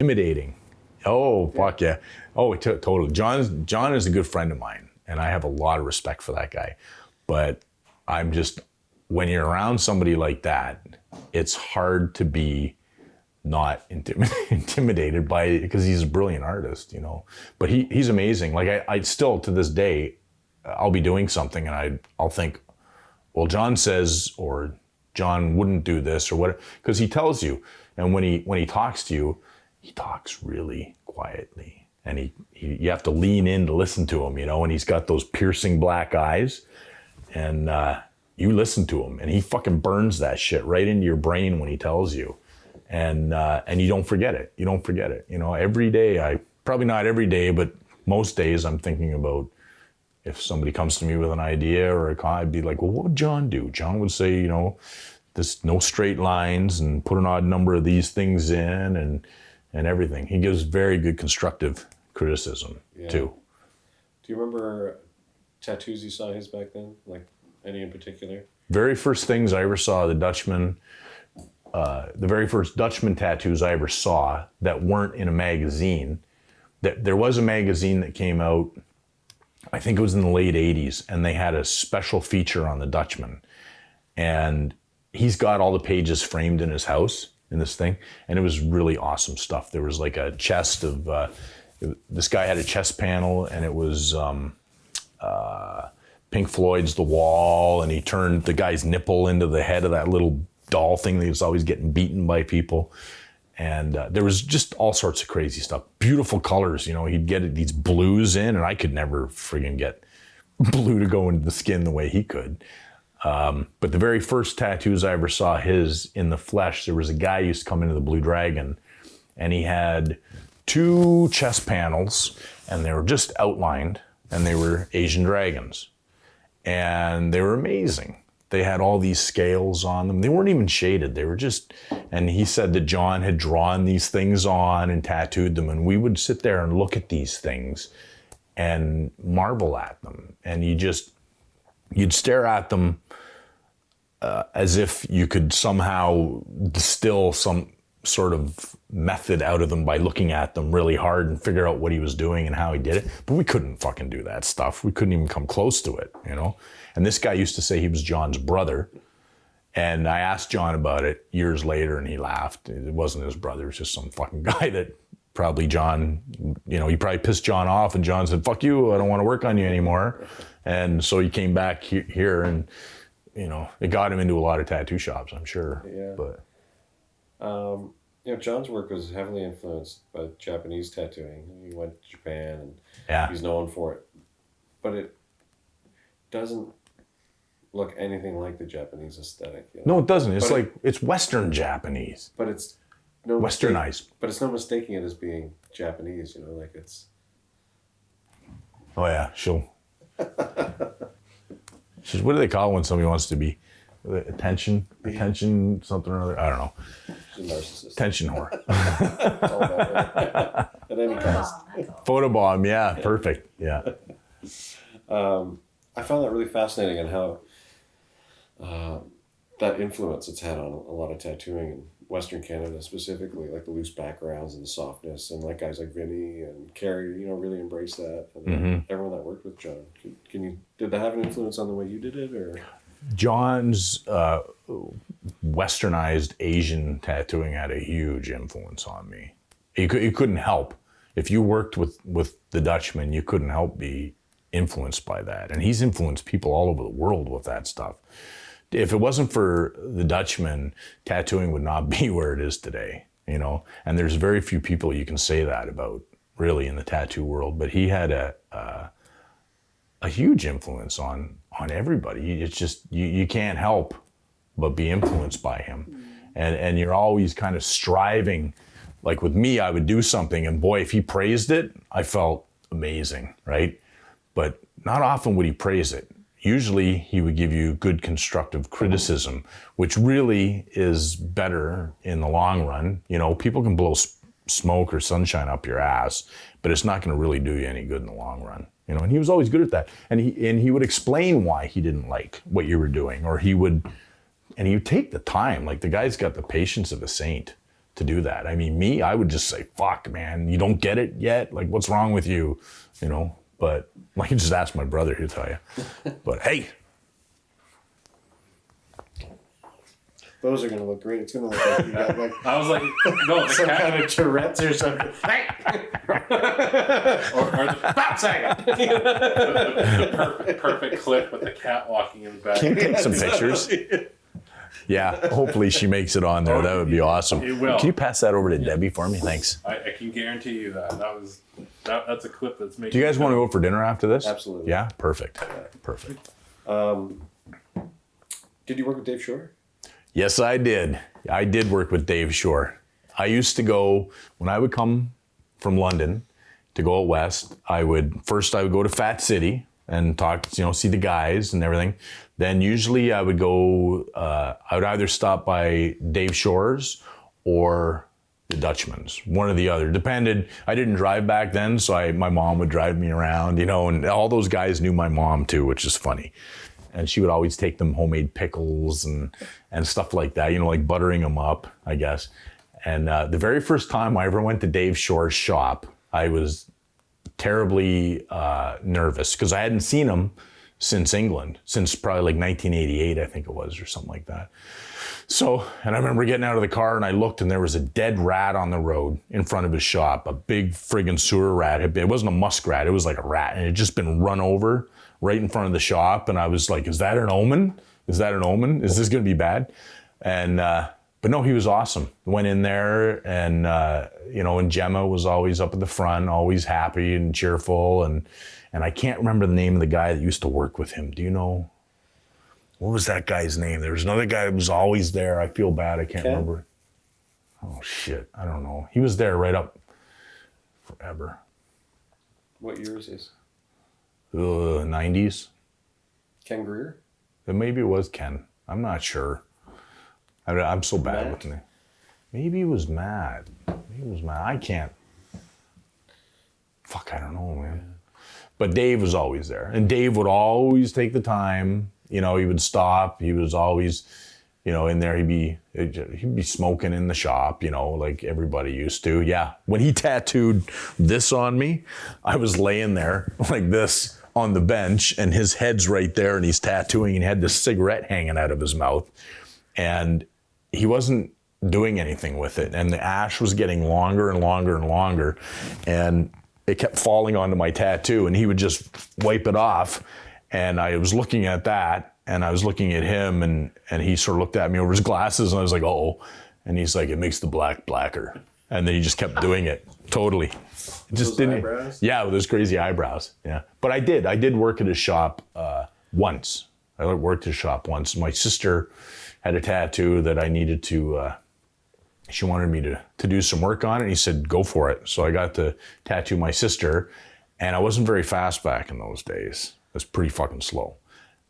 intimidating. Oh, fuck yeah. Oh, totally. John is a good friend of mine, and I have a lot of respect for that guy. But I'm just, when you're around somebody like that, it's hard to be not intimidated by it, because he's a brilliant artist, you know. But he's amazing. Like I still, to this day, I'll be doing something and I'll think, well, John says, or John wouldn't do this or what, because he tells you. And when he talks to you, he talks really quietly, and you have to lean in to listen to him, you know. And he's got those piercing black eyes, and you listen to him, and he fucking burns that shit right into your brain when he tells you, and you don't forget it. You don't forget it. You know, every day, probably not every day, but most days I'm thinking about, if somebody comes to me with an idea or I'd be like, well, what would John do? John would say, you know, there's no straight lines, and put an odd number of these things in, and everything. He gives very good constructive criticism too. Do you remember tattoos you saw his back then? Like any in particular? Very first things I ever saw, the Dutchman, the very first Dutchman tattoos I ever saw that weren't in a magazine. There was a magazine that came out, I think it was in the late 80s, and they had a special feature on the Dutchman. And he's got all the pages framed in his house in this thing, and it was really awesome stuff. There was like a chest of, this guy had a chest panel, and it was Pink Floyd's The Wall, and he turned the guy's nipple into the head of that little doll thing that was always getting beaten by people. And there was just all sorts of crazy stuff. Beautiful colors, you know. He'd get these blues in, and I could never friggin' get blue to go into the skin the way he could. But the very first tattoos I ever saw his in the flesh, there was a guy who used to come into the Blue Dragon, and he had 2 chest panels, and they were just outlined, and they were Asian dragons. And they were amazing. They had all these scales on them. They weren't even shaded. They were just, and he said that John had drawn these things on and tattooed them, and we would sit there and look at these things and marvel at them. And you'd stare at them as if you could somehow distill some sort of method out of them by looking at them really hard and figure out what he was doing and how he did it. But we couldn't fucking do that stuff. We couldn't even come close to it, you know? And this guy used to say he was John's brother. And I asked John about it years later, and he laughed. It wasn't his brother. It was just some fucking guy that probably John, you know, he probably pissed John off, and John said, fuck you, I don't want to work on you anymore. And so he came back here, and, you know, it got him into a lot of tattoo shops, I'm sure. Yeah. But you know, John's work was heavily influenced by Japanese tattooing. He went to Japan, and he's known for it. But it doesn't look anything like the Japanese aesthetic. You know? No, it doesn't. It's it's Western Japanese. But it's no Westernized. But it's no mistaking it as being Japanese, you know, like it's... Oh yeah, she'll... She's, what do they call it when somebody wants to be attention, something or other? I don't know. She's a narcissist. Attention whore. It's all about her. At any cost. Photobomb, yeah, perfect, yeah. I found that really fascinating, and how that influence it's had on a lot of tattooing in Western Canada specifically, like the loose backgrounds and the softness, and like guys like Vinny and Carrie, you know, really embraced that. And everyone that worked with John, did that have an influence on the way you did it, or? John's westernized Asian tattooing had a huge influence on me. You couldn't help. If you worked with the Dutchman, you couldn't help be influenced by that. And he's influenced people all over the world with that stuff. If it wasn't for the Dutchman, tattooing would not be where it is today, you know? And there's very few people you can say that about, really, in the tattoo world. But he had a huge influence on everybody. It's just, you can't help but be influenced by him. And you're always kind of striving. Like with me, I would do something, and boy, if he praised it, I felt amazing, right? But not often would he praise it. Usually he would give you good constructive criticism, which really is better in the long run. You know, people can blow smoke or sunshine up your ass, but it's not going to really do you any good in the long run. You know, and he was always good at that. And he would explain why he didn't like what you were doing, or he'd take the time. Like, the guy's got the patience of a saint to do that. I mean, me, I would just say, fuck, man, you don't get it yet? Like, what's wrong with you? You know, but I can just ask my brother, he'll tell you. But hey. Those are going to look great. It's going to look like you got like... I was like, no, the some cat. kind of Tourette's or something. Or the stop second. the perfect clip with the cat walking in the back. Can you take some pictures? Yeah, hopefully she makes it on there. That would be awesome. It will. Can you pass that over to Debbie for me? Thanks. I can guarantee you that's a clip that's making. Do you guys want to go for dinner after this? Absolutely. Yeah, perfect. Perfect. Did you work with Dave Shore? Yes, I did. I did work with Dave Shore. I used to go, when I would come from London to go out west, I would go to Fat City and talk, see the guys and everything. Then usually I would go, I would either stop by Dave Shore's or the Dutchman's, one or the other. Depended. I didn't drive back then, so my mom would drive me around, and all those guys knew my mom too, which is funny. And she would always take them homemade pickles and stuff like that, like buttering them up, I guess. And the very first time I ever went to Dave Shore's shop, I was terribly nervous because I hadn't seen him since England, since probably like 1988, I think it was, or something like that. So, and I remember getting out of the car and I looked and there was a dead rat on the road in front of his shop, a big friggin' sewer rat. It wasn't a muskrat, it was like a rat, and it had just been run over right in front of the shop. And I was like, is that an omen? Is that an omen? Is this gonna be bad? And, but no, he was awesome. Went in there and, and Gemma was always up at the front, always happy and cheerful. And I can't remember the name of the guy that used to work with him. Do you know? What was that guy's name? There was another guy that was always there. I feel bad. I can't remember. Oh, shit. I don't know. He was there right up forever. What year is this? 90s. Ken Greer? Maybe it was Ken. I'm not sure. I'm so bad Matt? with the name. Maybe it was Matt. I can't. Fuck, I don't know, man. But Dave was always there. And Dave would always take the time. He would stop. He was always, in there. He'd be smoking in the shop, like everybody used to. Yeah. When he tattooed this on me, I was laying there like this on the bench and his head's right there and he's tattooing and he had this cigarette hanging out of his mouth. And he wasn't doing anything with it. And the ash was getting longer and longer and longer. And it kept falling onto my tattoo and he would just wipe it off. And I was looking at that and I was looking at him and he sort of looked at me over his glasses and I was like, uh-oh. And he's like, it makes the black blacker. And then he just kept doing it. Totally. It just didn't. Eyebrows? Yeah, with his crazy eyebrows. Yeah. But I did work at his shop once. I worked at his shop once. My sister had a tattoo that I needed to, she wanted me to do some work on it. And he said, go for it. So I got to tattoo my sister and I wasn't very fast back in those days. I was pretty fucking slow.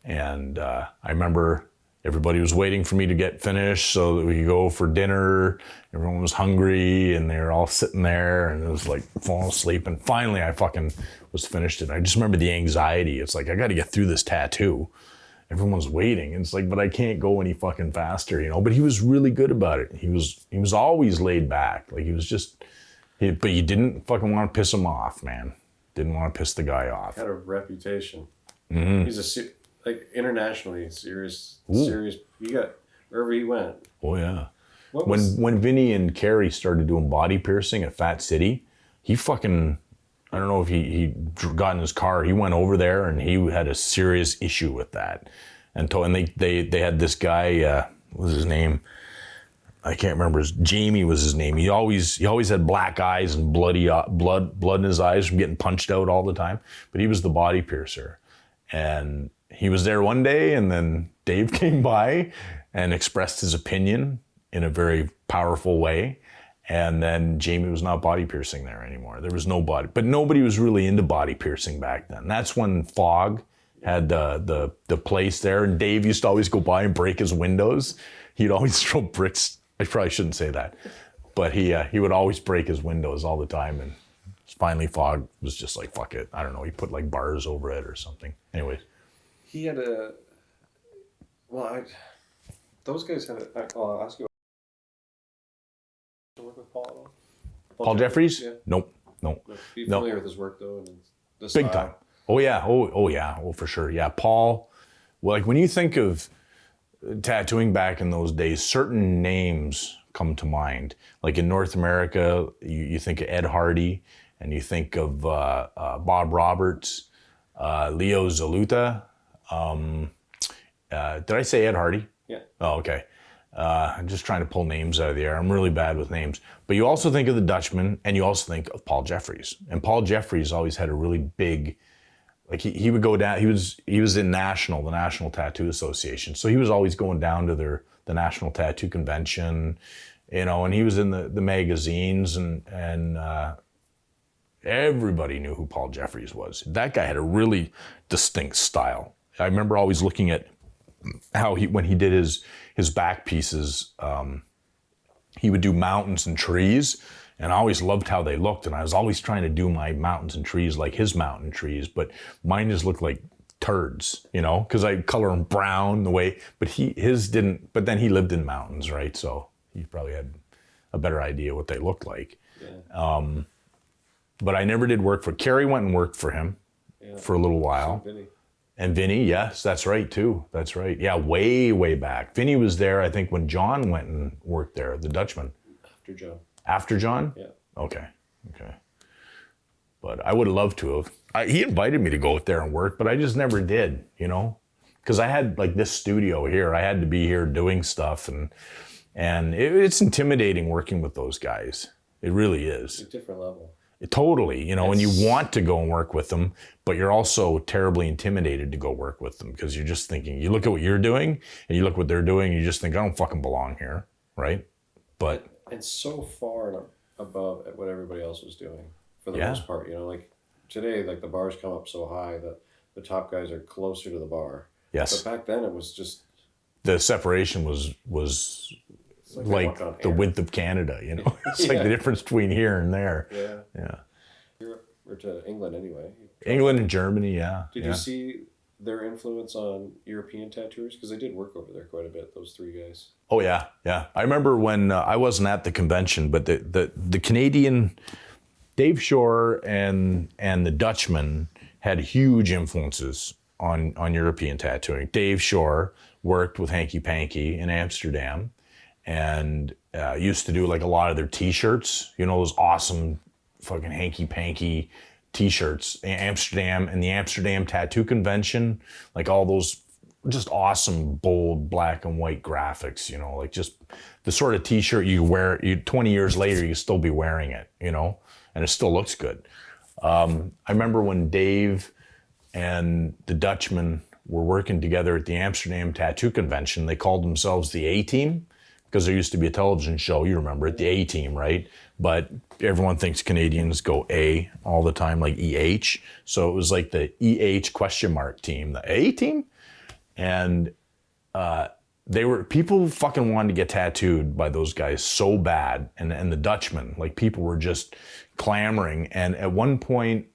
And I remember everybody was waiting for me to get finished so that we could go for dinner. Everyone was hungry and they were all sitting there and it was like falling asleep. And finally I fucking was finished it. I just remember the anxiety. It's like, I got to get through this tattoo. Everyone's waiting. And it's like, but I can't go any fucking faster, But he was really good about it. He was always laid back. Like he was just, but you didn't fucking want to piss him off, man. Didn't want to piss the guy off. Had a reputation. Mm-hmm. He's internationally serious. He got wherever he went. Oh yeah. When Vinny and Carrie started doing body piercing at Fat City, he fucking, I don't know if he got in his car. He went over there and he had a serious issue with that. And they had this guy. What was his name? I can't remember. Jamie was his name. He always had black eyes and blood in his eyes from getting punched out all the time. But he was the body piercer, and he was there one day, and then Dave came by and expressed his opinion in a very powerful way. And then Jamie was not body piercing there anymore. There was but nobody was really into body piercing back then. That's when Fog had the place there, and Dave used to always go by and break his windows. He'd always throw bricks. I probably shouldn't say that, but he would always break his windows all the time. And finally Fog was just like, fuck it. I don't know. He put like bars over it or something. Anyways. He had those guys had I'll ask you. Paul Jeffries? Yeah. Nope. Be No. familiar with his work though, and the Big style. time. Oh yeah. Oh yeah. Oh, for sure. Yeah. Paul, well, like when you think of tattooing back in those days, certain names come to mind. Like in North America, you think of Ed Hardy, and you think of Bob Roberts, Leo Zaluta. Did I say Ed Hardy? Yeah. Oh, okay. I'm just trying to pull names out of the air. I'm really bad with names. But you also think of the Dutchman, and you also think of Paul Jeffries. And Paul Jeffries always had a really big, like he would go down. He was in the National Tattoo Association. So he was always going down to the National Tattoo Convention, and he was in the magazines, and everybody knew who Paul Jeffries was. That guy had a really distinct style. I remember always looking at how when he did his back pieces, he would do mountains and trees, and I always loved how they looked, and I was always trying to do my mountains and trees like his mountain trees, but mine just looked like turds, because I color them brown the way, but his didn't. But then he lived in mountains, right? So he probably had a better idea what they looked like. Yeah. But I never did work for Kerry. Went and worked for him for a little while. Vinny. And Vinny, yes, that's right too. That's right. Yeah, way back. Vinny was there, I think, when John went and worked there, the Dutchman. After John. After John? Yeah. Okay. But I would have loved to have. He invited me to go out there and work, but I just never did, because I had like this studio here. I had to be here doing stuff, and it's intimidating working with those guys. It really is. It's a different level. Totally, and you want to go and work with them, but you're also terribly intimidated to go work with them because you're just thinking, you look at what you're doing and you look at what they're doing, and you just think, I don't fucking belong here, right? But and so far and above at what everybody else was doing for the Yeah. most part. Like today, like the bars come up so high that the top guys are closer to the bar. yes, But back then it was just the separation was they like walked on the air. width of Canada, It's like the difference between here and there. Yeah. Europe or to England anyway. England and Germany, yeah. Did yeah. you see their influence on European tattooers? Because they did work over there quite a bit, those three guys. Oh yeah. I remember when I wasn't at the convention, but the Canadian Dave Shore and the Dutchman had huge influences on European tattooing. Dave Shore worked with Hanky Panky in Amsterdam, and used to do like a lot of their T-shirts. Those awesome fucking Hanky Panky T-shirts. Amsterdam and the Amsterdam Tattoo Convention, like all those just awesome, bold black and white graphics, like just the sort of T-shirt you wear, 20 years later, you still be wearing it, and it still looks good. I remember when Dave and the Dutchman were working together at the Amsterdam Tattoo Convention, they called themselves the A-Team, because there used to be a television show, you remember it, the A-Team, right? But everyone thinks Canadians go A all the time, like EH. So it was like the EH question mark team, the A-Team. And people fucking wanted to get tattooed by those guys so bad. And the Dutchman, like people were just clamoring. And at one point,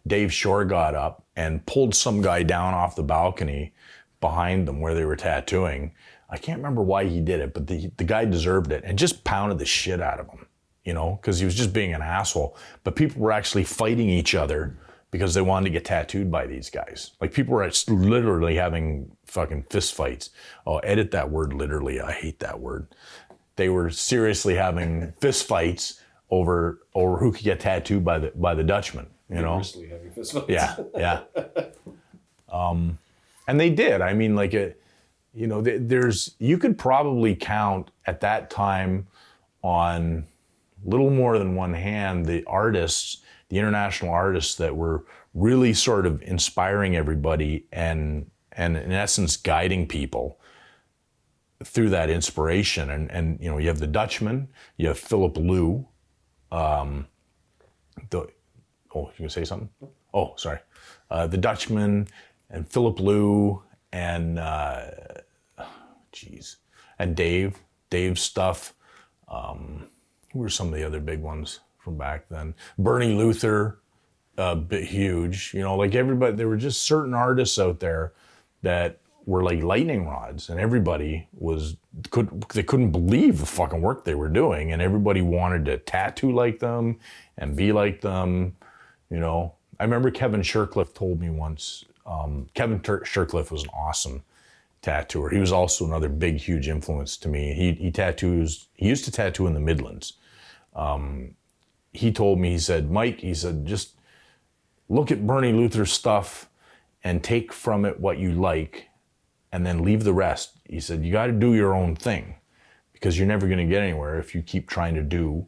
Dave Shore got up and pulled some guy down off the balcony behind them where they were tattooing. I can't remember why he did it, but the guy deserved it, and just pounded the shit out of him, because he was just being an asshole. But people were actually fighting each other because they wanted to get tattooed by these guys. Like people were literally having fucking fist fights. Oh, edit that word literally. I hate that word. They were seriously having fist fights over who could get tattooed by the Dutchman, Vigorously having fist fights. Yeah. And they did. I mean, like you could probably count at that time on little more than one hand the artists, the international artists that were really sort of inspiring everybody and in essence guiding people through that inspiration. And you have the Dutchman, you have Philip Liu. You gonna say something? Oh, sorry. The Dutchman and Philip Liu and and Dave's stuff. Who were some of the other big ones from back then? Bernie Luther, bit huge. Like everybody, there were just certain artists out there that were like lightning rods, and everybody they couldn't believe the fucking work they were doing, and everybody wanted to tattoo like them and be like them, you know. I remember Kevin Shercliffe told me once. Kevin Shercliffe was an awesome tattooer. He was also another big, huge influence to me. He used to tattoo in the Midlands. He told me, he said, Mike, he said, just look at Bernie Luther's stuff and take from it what you like and then leave the rest. He said, you got to do your own thing because you're never going to get anywhere if you keep trying to do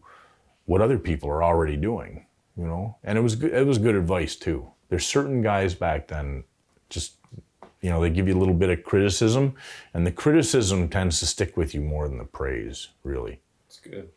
what other people are already doing, you know? And it was good advice too. There's certain guys back then, just, you know, they give you a little bit of criticism, and the criticism tends to stick with you more than the praise, really. It's good.